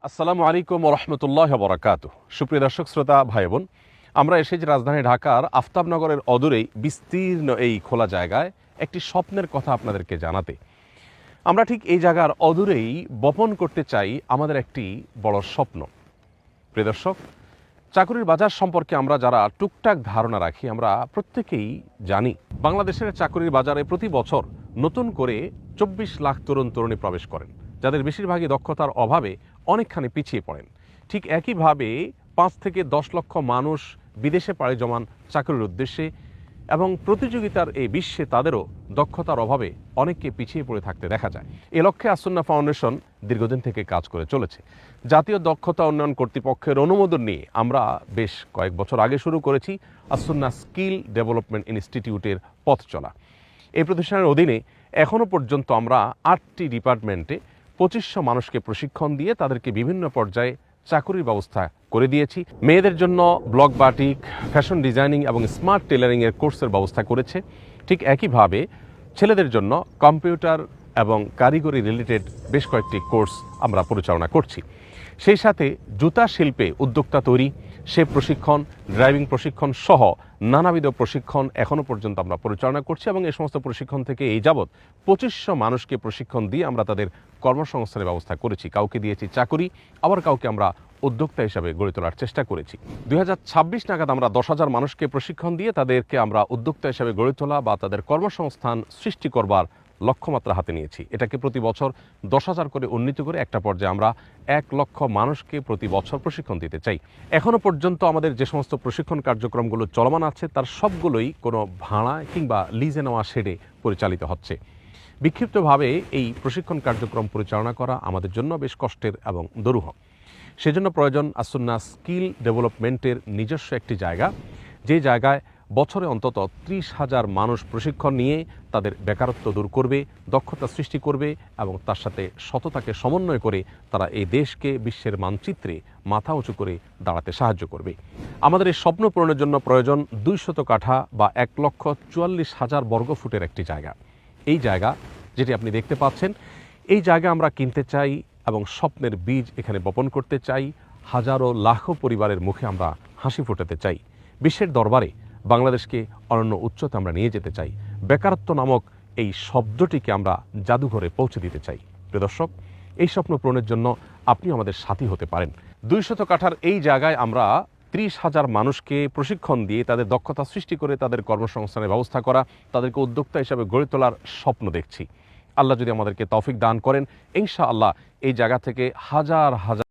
আসসালামু আলাইকুম রহমতুল্লাহ বরাকাত। সুপ্রিয় দর্শক শ্রোতা ভাই বোন, আমরা এসেছি রাজধানী ঢাকার আফতাবনগরের অদূরেই বিস্তীর্ণ এই খোলা জায়গায় একটি স্বপ্নের কথা আপনাদেরকে জানাতে। আমরা ঠিক এই জায়গার অদূরেই বপন করতে চাই আমাদের একটি বড় স্বপ্ন। প্রিয় দর্শক, চাকরির বাজার সম্পর্কে আমরা যারা টুকটাক ধারণা রাখি, আমরা প্রত্যেকেই জানি বাংলাদেশের চাকরির বাজারে প্রতি বছর নতুন করে 24 লাখ তরুণ তরুণী প্রবেশ করেন, যাদের বেশিরভাগই দক্ষতার অভাবে অনেকখানি পিছিয়ে পড়েন। ঠিক একইভাবে 5 থেকে 10 লক্ষ মানুষ বিদেশে পাড়ি জমান চাকরির উদ্দেশ্যে, এবং প্রতিযোগিতার এই বিশ্বে তাদেরও দক্ষতার অভাবে অনেককে পিছিয়ে পড়ে থাকতে দেখা যায়। এ লক্ষ্যে আসুন্নাহ ফাউন্ডেশন দীর্ঘদিন থেকে কাজ করে চলেছে। জাতীয় দক্ষতা উন্নয়ন কর্তৃপক্ষের অনুমোদন নিয়ে আমরা বেশ কয়েক বছর আগে শুরু করেছি আসুন্নাহ স্কিল ডেভেলপমেন্ট ইনস্টিটিউটের পথ চলা। এই প্রতিষ্ঠানের অধীনে এখনও পর্যন্ত আমরা 8টি ডিপার্টমেন্টে 2500 মানুষকে প্রশিক্ষণ দিয়ে তাদেরকে বিভিন্ন পর্যায়ে চাকরির ব্যবস্থা করে দিয়েছি। মেয়েদের জন্য ব্লক বাটিক, ফ্যাশন ডিজাইনিং এবং স্মার্ট টেলারিংয়ের কোর্সের ব্যবস্থা করেছে। ঠিক একইভাবে ছেলেদের জন্য কম্পিউটার এবং কারিগরি রিলেটেড বেশ কয়েকটি কোর্স আমরা পরিচালনা করছি। সেই সাথে জুতা শিল্পে উদ্যোক্তা তৈরি, শেফ প্রশিক্ষণ, ড্রাইভিং প্রশিক্ষণ সহ নানাবিধ প্রশিক্ষণ এখনও পর্যন্ত আমরা পরিচালনা করছি, এবং এই সমস্ত প্রশিক্ষণ থেকে এই যাবৎ 2500 মানুষকে প্রশিক্ষণ দিয়ে আমরা তাদের কর্মসংস্থানের ব্যবস্থা করেছি। কাউকে দিয়েছি চাকরি, আবার কাউকে আমরা উদ্যোক্তা হিসাবে গড়ে তোলার চেষ্টা করেছি। 2026 নাগাদ আমরা 10,000 মানুষকে প্রশিক্ষণ দিয়ে তাদেরকে আমরা উদ্যোক্তা হিসাবে গড়ে তোলা বা তাদের কর্মসংস্থান সৃষ্টি করবার লক্ষ্যমাত্রা হাতে নিয়েছি। এটাকে প্রতি বছর 10,000 করে উন্নীত করে একটা পর্যায়ে আমরা 1 লক্ষ মানুষকে প্রতি বছর প্রশিক্ষণ দিতে চাই। এখনও পর্যন্ত আমাদের যে সমস্ত প্রশিক্ষণ কার্যক্রমগুলো চলমান আছে তার সবগুলোই কোনো ভাড়া কিংবা লিজে নেওয়া শেডে পরিচালিত হচ্ছে। বিক্ষিপ্তভাবে এই প্রশিক্ষণ কার্যক্রম পরিচালনা করা আমাদের জন্য বেশ কষ্টের এবং দুরূহ। সেজন্য প্রয়োজন আসুন্নাহ স্কিল ডেভেলপমেন্টের নিজস্ব একটি জায়গা, যে জায়গায় বছরে অন্তত 30,000 মানুষ প্রশিক্ষণ নিয়ে তাদের বেকারত্ব দূর করবে, দক্ষতা সৃষ্টি করবে এবং তার সাথে সততাকে সমন্বয় করে তারা এই দেশকে বিশ্বের মানচিত্রে মাথা উঁচু করে দাঁড়াতে সাহায্য করবে। আমাদের এই স্বপ্ন পূরণের জন্য প্রয়োজন 200 কাঠা বা 1,44,000 বর্গফুটের একটি জায়গা। এই জায়গা যেটি আপনি দেখতে পাচ্ছেন, এই জায়গা আমরা কিনতে চাই এবং স্বপ্নের বীজ এখানে বপন করতে চাই। হাজারো লাখো পরিবারের মুখে আমরা হাসি ফোটাতে চাই। বিশ্বের দরবারে বাংলাদেশকে অনন্য উচ্চতা আমরা নিয়ে যেতে চাই। বেকারত্ব নামক এই শব্দটিকে আমরা জাদুঘরে পৌঁছে দিতে চাই। প্রিয় দর্শক, এই স্বপ্ন পূরণের জন্য আপনি আমাদের সাথী হতে পারেন। 200 কাঠার এই জায়গায় আমরা 30,000 মানুষকে প্রশিক্ষণ দিয়ে তাদের দক্ষতা সৃষ্টি করে তাদের কর্মসংস্থানের ব্যবস্থা করা, তাদেরকে উদ্যোক্তা হিসাবে গড়ে তোলার স্বপ্ন দেখছি। আল্লাহ যদি আমাদেরকে তৌফিক দান করেন, ইনশাআল্লাহ এই জায়গা থেকে হাজার হাজার